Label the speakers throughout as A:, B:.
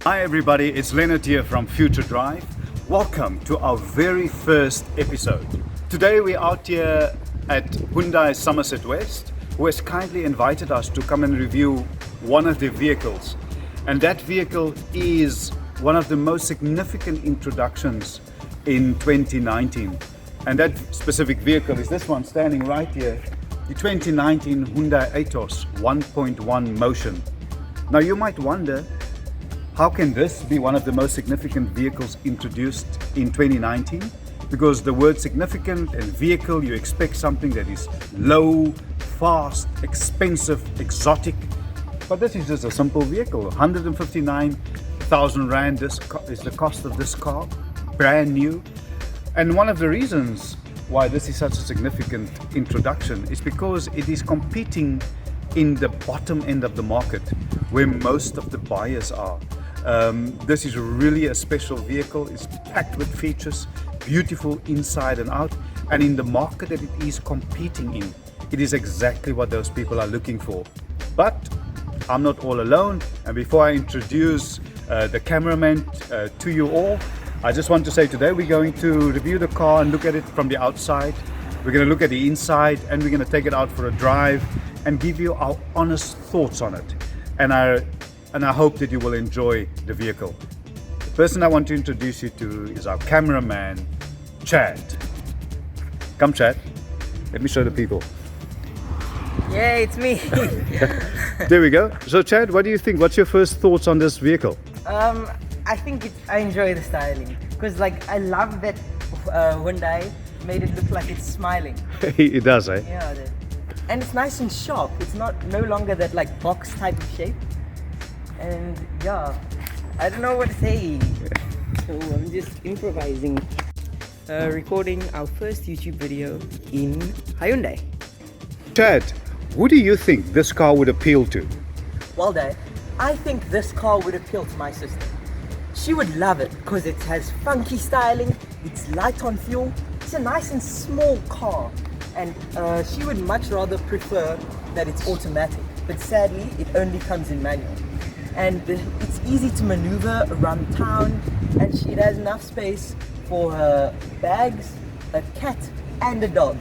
A: Hi everybody, it's Leonard here from Future Drive. Welcome to our very first episode. Today we're out here at Hyundai Somerset West, who has kindly invited us to come and review one of their vehicles. And that vehicle is one of the most significant introductions in 2019. And that specific vehicle is this one standing right here, the 2019 Hyundai Atos 1.1 Motion. Now you might wonder, how can this be one of the most significant vehicles introduced in 2019? Because the word significant and vehicle, you expect something that is low, fast, expensive, exotic. But this is just a simple vehicle. 159,000 Rand is the cost of this car, brand new. And one of the reasons why this is such a significant introduction is because it is competing in the bottom end of the market where most of the buyers are. This is really a special vehicle. It's packed with features, beautiful inside and out, and in the market that it is competing in, it is exactly what those people are looking for. But I'm not all alone, and before I introduce the cameraman to you all, I just want to say today we're going to review the car and look at it from the outside. We're going to look at the inside, and we're going to take it out for a drive and give you our honest thoughts on it. And I hope that you will enjoy the vehicle. The person I want to introduce you to is our cameraman, Chad. Come, Chad. Let me show the people.
B: Yeah, it's me.
A: There we go. So, Chad, what do you think? What's your first thoughts on this vehicle?
B: I think I enjoy the styling because, I love that Hyundai made it look like it's smiling.
A: It does, eh?
B: Yeah, and it's nice and sharp. It's no longer that box type of shape. And yeah, I don't know what to say. So I'm just improvising. Recording our first YouTube video in Hyundai.
A: Chad, who do you think this car would appeal to?
B: Well, Dad, I think this car would appeal to my sister. She would love it because it has funky styling, it's light on fuel, it's a nice and small car, and she would much rather prefer that it's automatic, but sadly it only comes in manual. And it's easy to maneuver around town, and it has enough space for her bags, a cat and a dog,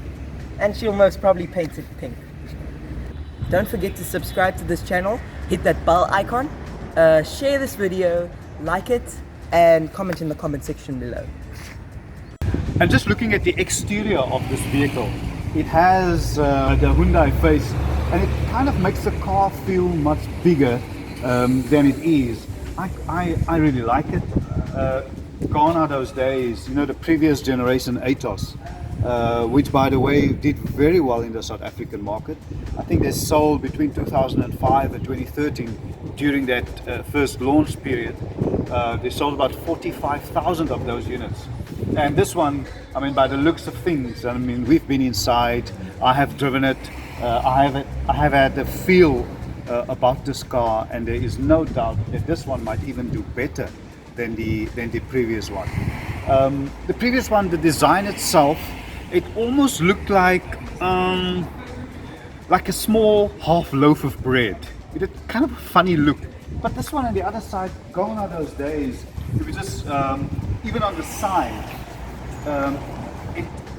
B: and she'll most probably paint it pink. Don't forget to subscribe to this channel, hit that bell icon, share this video, like it, and comment in the comment section below.
A: And just looking at the exterior of this vehicle, it has the Hyundai face, and it kind of makes the car feel much bigger than it is. I really like it. Gone are those days, the previous generation Atos, which by the way did very well in the South African market. I think they sold between 2005 and 2013 during that first launch period. They sold about 45,000 of those units. And this one, by the looks of things, we've been inside, I have driven it, I have had the feel about this car, and there is no doubt that this one might even do better than the previous one. The previous one, the design itself, it almost looked like a small half loaf of bread. It had kind of a funny look. But this one on the other side, gone are those days. It was just even on the side,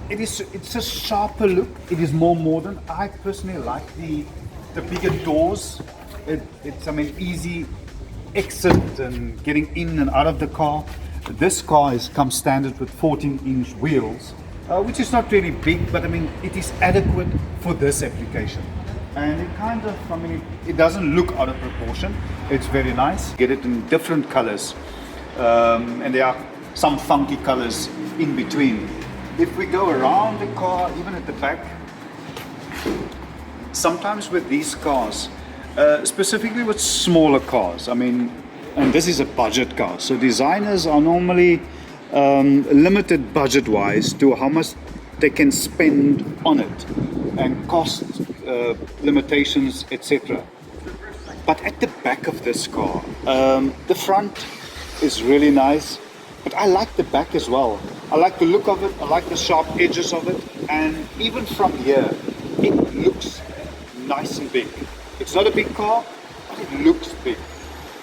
A: it's a sharper look. It is more modern. I personally like the bigger doors. It's easy exit and getting in and out of the car. This car comes standard with 14-inch wheels, which is not really big, but it is adequate for this application. And it kind of, it doesn't look out of proportion. It's very nice. Get it in different colors, and there are some funky colors in between. If we go around the car, even at the back, sometimes with these cars, specifically with smaller cars, and this is a budget car, so designers are normally limited budget-wise to how much they can spend on it, and cost limitations, etc. But at the back of this car, the front is really nice, but I like the back as well. I like the look of it, I like the sharp edges of it, and even from here, it looks nice and big. It's not a big car, but it looks big.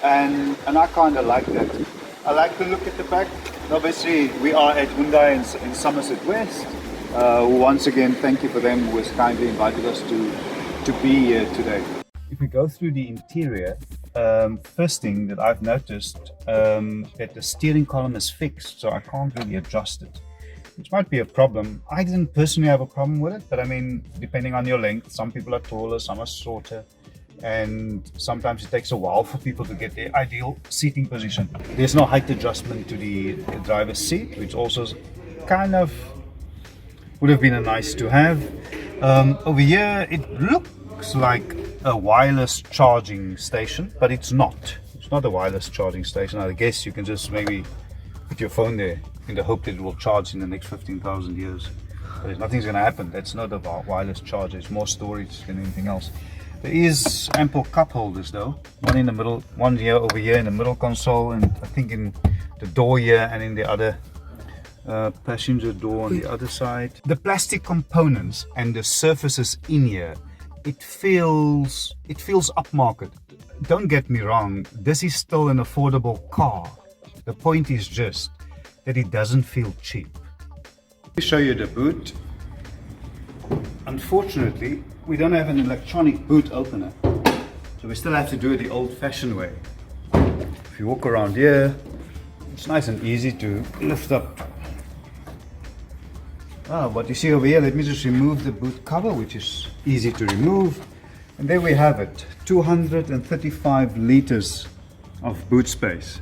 A: and I kind of like that. I like the look at the back. Obviously, we are at Hyundai in Somerset West. Once again, thank you for them who has kindly invited us to be here today. If we go through the interior, first thing that I've noticed that the steering column is fixed, so I can't really adjust it, which might be a problem. I didn't personally have a problem with it, but I mean, depending on your length, some people are taller, some are shorter, and sometimes it takes a while for people to get their ideal seating position. There's no height adjustment to the driver's seat, which also kind of would have been a nice to have. Over here, it looks like a wireless charging station, but it's not. It's not a wireless charging station. I guess you can just maybe put your phone there in the hope that it will charge in the next 15,000 years. But nothing's going to happen. That's not a wireless charger. It's more storage than anything else. There is ample cup holders though. One in the middle, one here over here in the middle console, and I think in the door here and in the other passenger door on the other side. The plastic components and the surfaces in here, it feels upmarket. Don't get me wrong, this is still an affordable car. The point is just that it doesn't feel cheap. Let me show you the boot. Unfortunately, we don't have an electronic boot opener, so we still have to do it the old-fashioned way. If you walk around here, it's nice and easy to lift up. What you see over here, let me just remove the boot cover, which is easy to remove, and there we have it, 235 liters of boot space.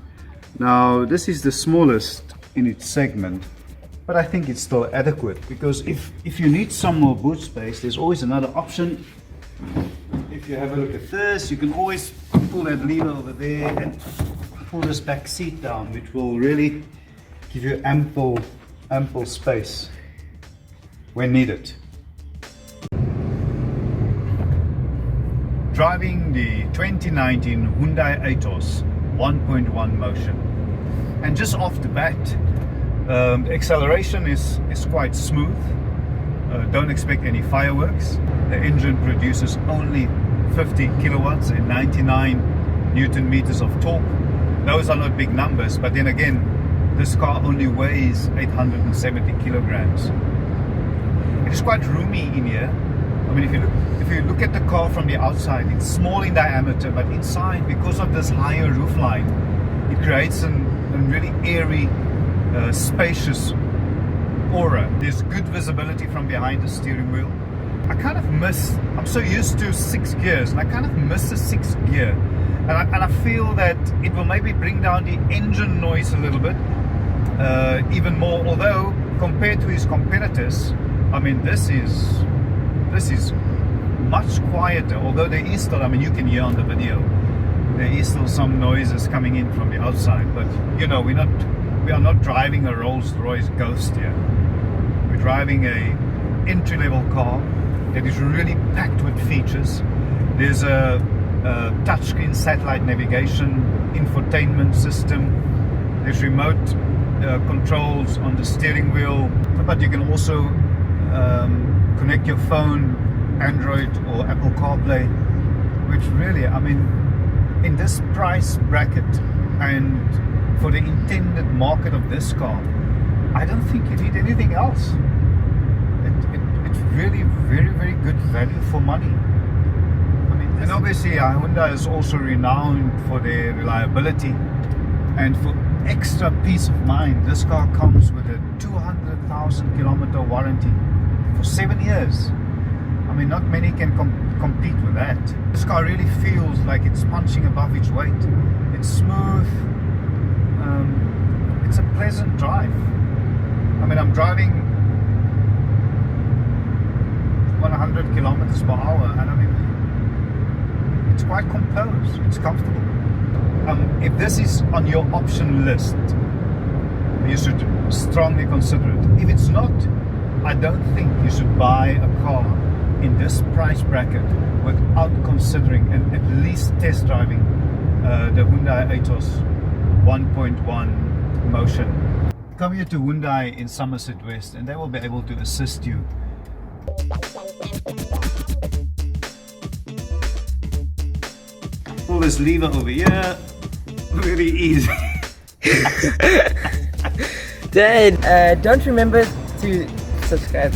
A: Now this is the smallest in its segment, but I think it's still adequate, because if you need some more boot space, there's always another option. If you have a look at this, you can always pull that lever over there and pull this back seat down, which will really give you ample space when needed. Driving the 2019 Hyundai Atos 1.1 Motion, and just off the bat, the acceleration is quite smooth. Don't expect any fireworks. The engine produces only 50 kilowatts and 99 Newton meters of torque. Those are not big numbers, but then again, this car only weighs 870 kilograms. It is quite roomy in here. I mean, if you look at the car from the outside, it's small in diameter, but inside, because of this higher roofline, it creates a really airy, spacious aura. There's good visibility from behind the steering wheel. I'm so used to 6 gears, and I kind of miss the 6th gear. And I feel that it will maybe bring down the engine noise a little bit, even more, although compared to his competitors, I mean, this is much quieter, although there is still, I mean, you can hear on the video, there is still some noises coming in from the outside, but you know, we are not driving a Rolls-Royce Ghost here. We're driving a entry-level car that is really packed with features. There's a touchscreen satellite navigation, infotainment system. There's remote controls on the steering wheel, but you can also connect your phone, Android or Apple CarPlay, which really, I mean, in this price bracket and for the intended market of this car, I don't think you need anything else. It's really very, very good value for money. I mean, and obviously Hyundai is also renowned for their reliability and for extra peace of mind. This car comes with a 200,000 kilometer warranty for 7 years. I mean, not many can compete with that. This car really feels like it's punching above its weight. It's smooth. It's a pleasant drive. I mean, I'm driving 100 kilometers per hour, and I mean, it's quite composed. It's comfortable. If this is on your option list, you should strongly consider it. If it's not, I don't think you should buy a car in this price bracket without considering and at least test driving the Hyundai Atos 1.1 Motion. Come here to Hyundai in Somerset West and they will be able to assist you. Pull this lever over here very easy.
B: Dad, don't remember to subscribe.